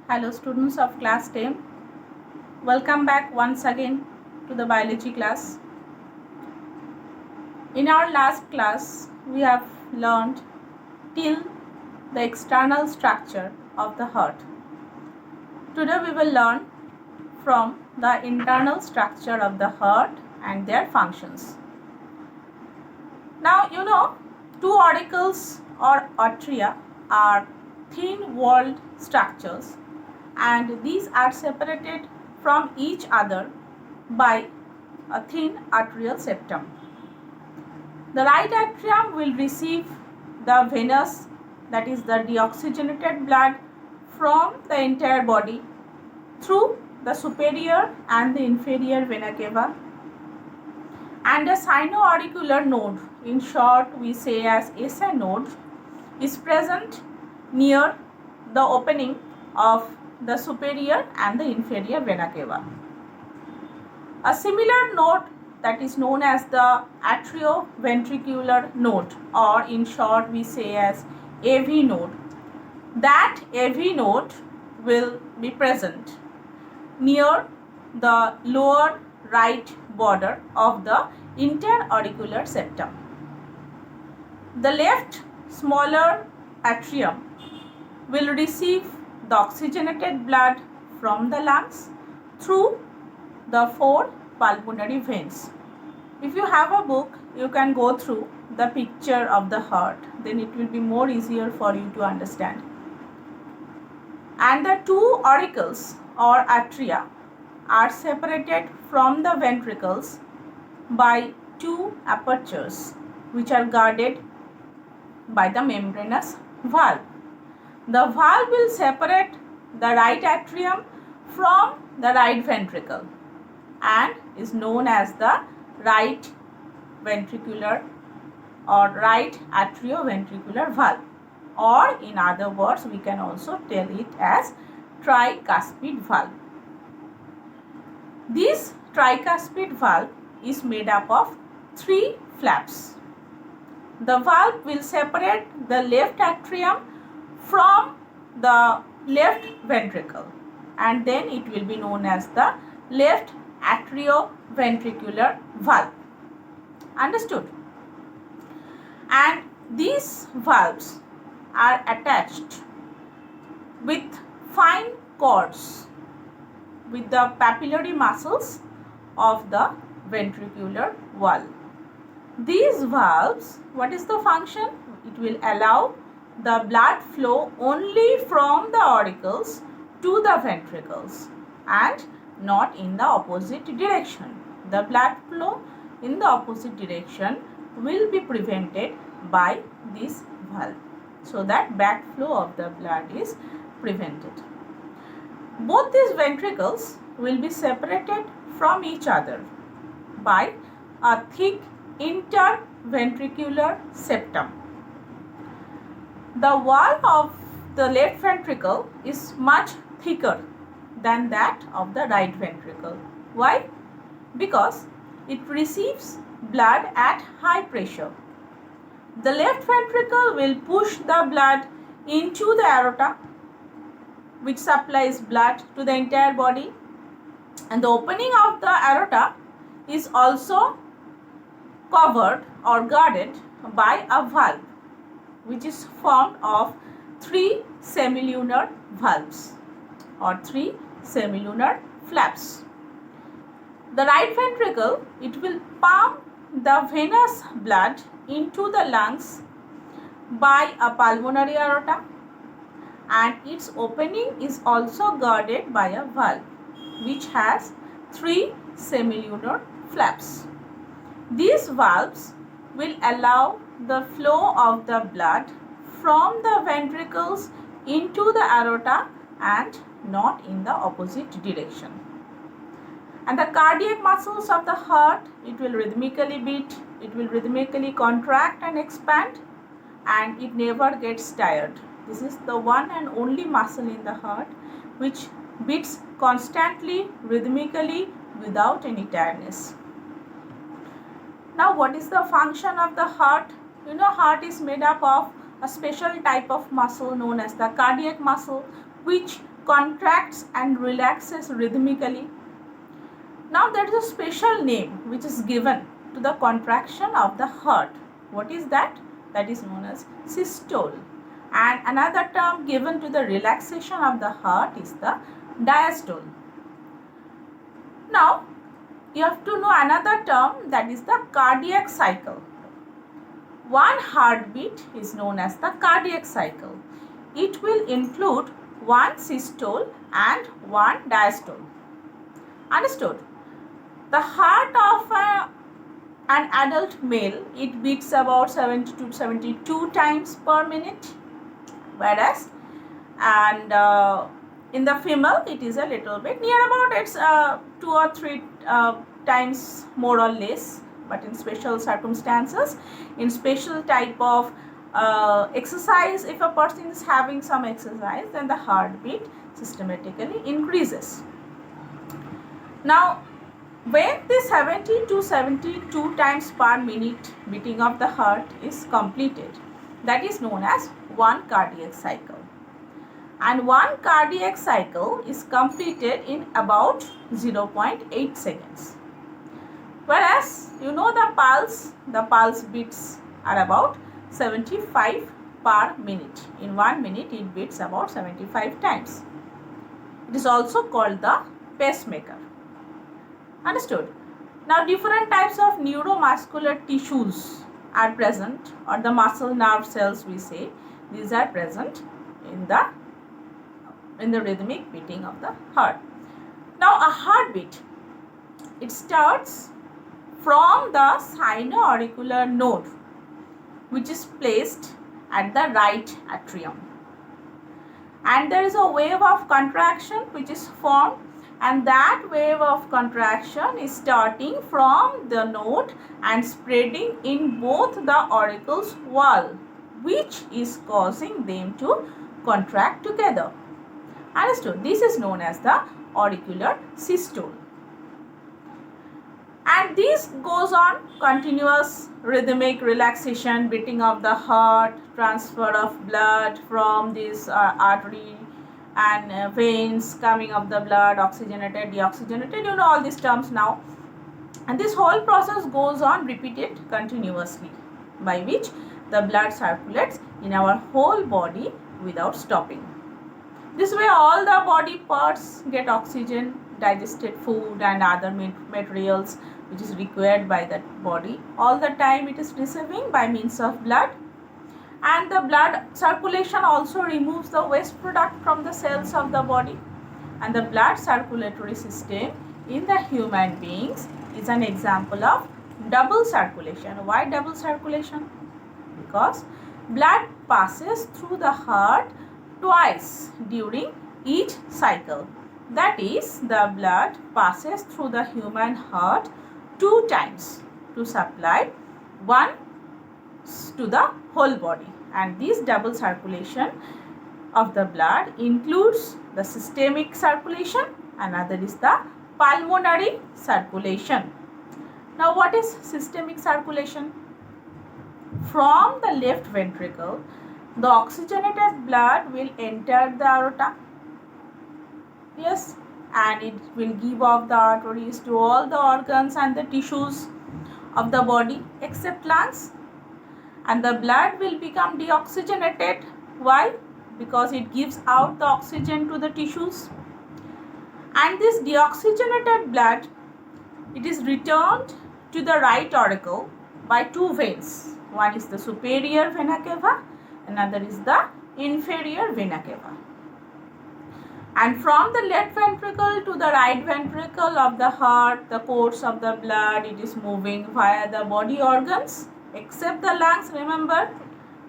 Hello students of class 10. Welcome back once again to the biology class. In our last class, we have learned till the external structure of the heart. Today we will learn from the internal structure of the heart and their functions. Now two auricles or atria are thin-walled structures and these are separated from each other by a thin arterial septum. The right atrium will receive the venous, that is the deoxygenated blood from the entire body through the superior and the inferior vena cava, and a sinoauricular node, in short we say as SI node, is present near the opening of the superior and the inferior vena cava. A similar node, that is known as the atrioventricular node, or in short we say as AV node. That AV node will be present near the lower right border of the interauricular septum. The left smaller atrium will receive the oxygenated blood from the lungs through the 4 pulmonary veins. If you have a book, you can go through the picture of the heart, then it will be more easier for you to understand. And the 2 auricles or atria are separated from the ventricles by 2 apertures which are guarded by the membranous valve. The valve will separate the right atrium from the right ventricle and is known as the right ventricular or right atrioventricular valve, or in other words we can also tell it as tricuspid valve. This tricuspid valve is made up of 3 flaps. The valve will separate the left atrium from the left ventricle, and then it will be known as the left atrioventricular valve. Understood? And these valves are attached with fine cords with the papillary muscles of the ventricular wall. These valves, what is the function? It will allow the blood flow only from the auricles to the ventricles and not in the opposite direction. The blood flow in the opposite direction will be prevented by this valve, so that backflow of the blood is prevented. Both these ventricles will be separated from each other by a thick interventricular septum. The wall of the left ventricle is much thicker than that of the right ventricle. Why? Because it receives blood at high pressure. The left ventricle will push the blood into the aorta, which supplies blood to the entire body, and the opening of the aorta is also covered or guarded by a valve which is formed of 3 semilunar valves or 3 semilunar flaps. The right ventricle, it will pump the venous blood into the lungs by a pulmonary aorta, and its opening is also guarded by a valve which has 3 semilunar flaps. These valves will allow the flow of the blood from the ventricles into the aorta and not in the opposite direction. And the cardiac muscles of the heart, it will rhythmically beat, it will rhythmically contract and expand, and it never gets tired. This is the one and only muscle in the heart which beats constantly, rhythmically, without any tiredness. Now, what is the function of the heart? Heart is made up of a special type of muscle known as the cardiac muscle, which contracts and relaxes rhythmically. Now there is a special name which is given to the contraction of the heart. What is that? That is known as systole. And another term given to the relaxation of the heart is the diastole. Now you have to know another term, that is the cardiac cycle. One heartbeat is known as the cardiac cycle. It will include one systole and one diastole. Understood? The heart of an adult male, it beats about 70 to 72 times per minute, whereas in the female it is a little bit near about, it's 2 or 3 times more or less. But in special circumstances, in special type of exercise, if a person is having some exercise, then the heartbeat systematically increases. Now when the 70 to 72 times per minute beating of the heart is completed, that is known as one cardiac cycle. And one cardiac cycle is completed in about 0.8 seconds. Whereas you know the pulse beats are about 75 per minute. In 1 minute it beats about 75 times. It is also called the pacemaker. Understood? Now different types of neuromuscular tissues are present, or the muscle nerve cells we say, these are present in the rhythmic beating of the heart. Now a heartbeat, it starts from the sino-auricular node, which is placed at the right atrium, and there is a wave of contraction which is formed, and that wave of contraction is starting from the node and spreading in both the auricles wall, which is causing them to contract together. Understood? This is known as the auricular systole. And this goes on continuous rhythmic relaxation, beating of the heart, transfer of blood from this artery and veins, coming of the blood, oxygenated, deoxygenated, you know all these terms now. And this whole process goes on repeated continuously, by which the blood circulates in our whole body without stopping. This way all the body parts get oxygen, digested food and other materials which is required by that body. All the time it is receiving by means of blood. And the blood circulation also removes the waste product from the cells of the body. And the blood circulatory system in the human beings is an example of double circulation. Why double circulation? Because blood passes through the heart twice during each cycle. That is, the blood passes through the human heart 2 times to supply one to the whole body. And this double circulation of the blood includes the systemic circulation, another is the pulmonary circulation. Now what is systemic circulation? From the left ventricle, the oxygenated blood will enter the aorta. Yes, and it will give off the arteries to all the organs and the tissues of the body except lungs. And the blood will become deoxygenated. Why? Because it gives out the oxygen to the tissues. And this deoxygenated blood, it is returned to the right auricle by 2 veins. One is the superior vena cava, another is the inferior vena cava. And from the left ventricle to the right ventricle of the heart, the course of the blood, it is moving via the body organs except the lungs. Remember,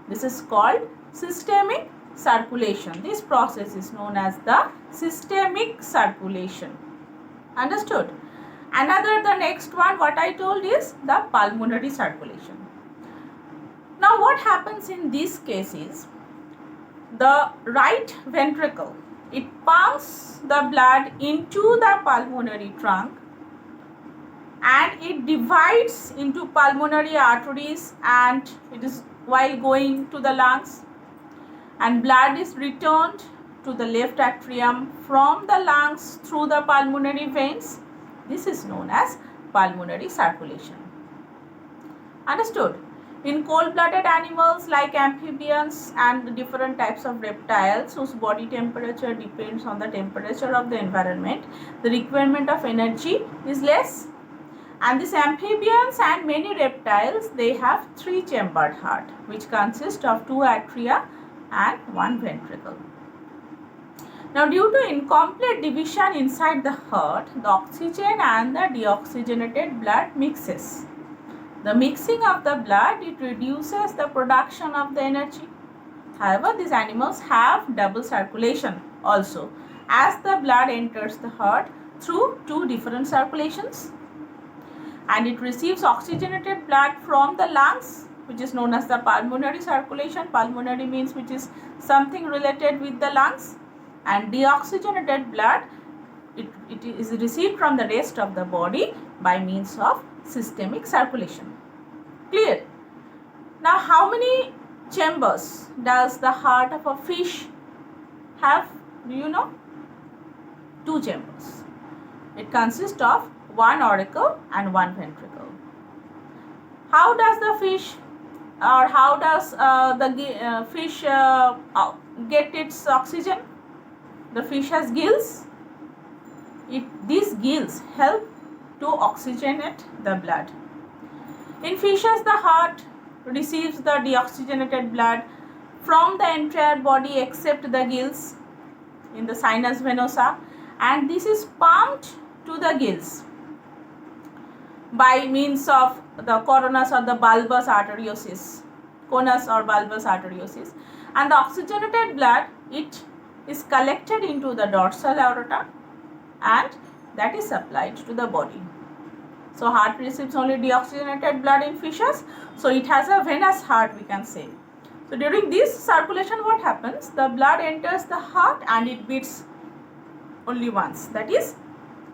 this is called systemic circulation. This process is known as the systemic circulation. Understood? The next one what I told is the pulmonary circulation. Now what happens in this case is, the right ventricle, it pumps the blood into the pulmonary trunk and it divides into pulmonary arteries, and it is while going to the lungs, and blood is returned to the left atrium from the lungs through the pulmonary veins. This is known as pulmonary circulation. Understood? In cold-blooded animals like amphibians and different types of reptiles whose body temperature depends on the temperature of the environment, the requirement of energy is less. And these amphibians and many reptiles, they have three-chambered heart which consists of two atria and one ventricle. Now, due to incomplete division inside the heart, the oxygen and the deoxygenated blood mixes. The mixing of the blood, it reduces the production of the energy. However, these animals have double circulation also, as the blood enters the heart through two different circulations, and it receives oxygenated blood from the lungs, which is known as the pulmonary circulation. Pulmonary means which is something related with the lungs, and deoxygenated blood, it is received from the rest of the body by means of systemic circulation. Clear? Now, how many chambers does the heart of a fish have? Do you know? 2 chambers. It consists of one auricle and one ventricle. How does the fish, or how does the fish get its oxygen? The fish has gills. These gills help to oxygenate the blood. In fishes, the heart receives the deoxygenated blood from the entire body except the gills in the sinus venosa, and this is pumped to the gills by means of the coronus or the bulbous arteriosus, conus or bulbous arteriosus, and the oxygenated blood, it is collected into the dorsal aorta and that is supplied to the body. So, heart receives only deoxygenated blood in fishes, so it has a venous heart, we can say. So, during this circulation, what happens? The blood enters the heart and it beats only once, that is,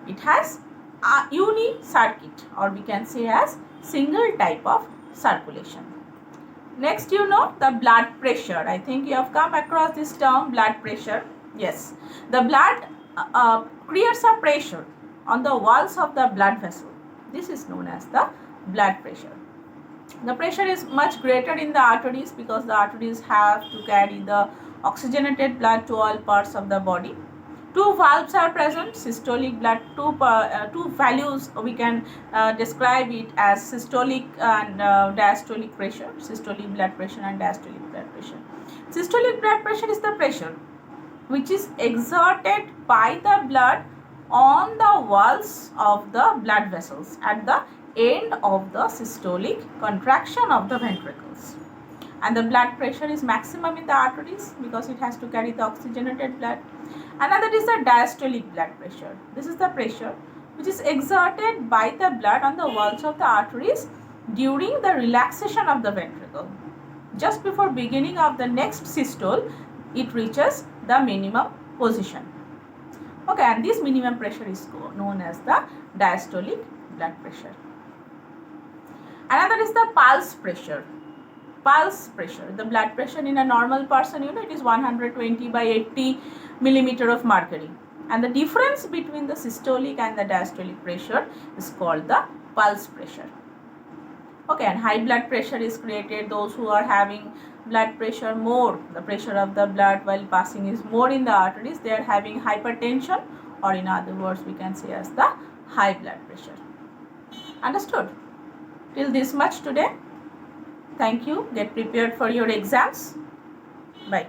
it has a uni-circuit, or we can say as single type of circulation. Next, you know the blood pressure. I think you have come across this term, blood pressure. Yes, the blood creates a pressure on the walls of the blood vessel. This is known as the blood pressure. The pressure is much greater in the arteries because the arteries have to carry the oxygenated blood to all parts of the body. 2 valves are present, systolic blood, two values we can describe it as systolic and diastolic pressure, systolic blood pressure and diastolic blood pressure. Systolic blood pressure is the pressure which is exerted by the blood on the walls of the blood vessels at the end of the systolic contraction of the ventricles. And the blood pressure is maximum in the arteries because it has to carry the oxygenated blood. Another is the diastolic blood pressure. This is the pressure which is exerted by the blood on the walls of the arteries during the relaxation of the ventricle. Just before beginning of the next systole, it reaches the minimum position. Okay, and this minimum pressure is known as the diastolic blood pressure. Another is the pulse pressure. Pulse pressure, the blood pressure in a normal person, it is 120 by 80 millimeter of mercury. And the difference between the systolic and the diastolic pressure is called the pulse pressure. Okay, and high blood pressure is created, those who are having blood pressure more, the pressure of the blood while passing is more in the arteries, they are having hypertension, or in other words we can say as the high blood pressure. Understood? Till this much today. Thank you. Get prepared for your exams. Bye.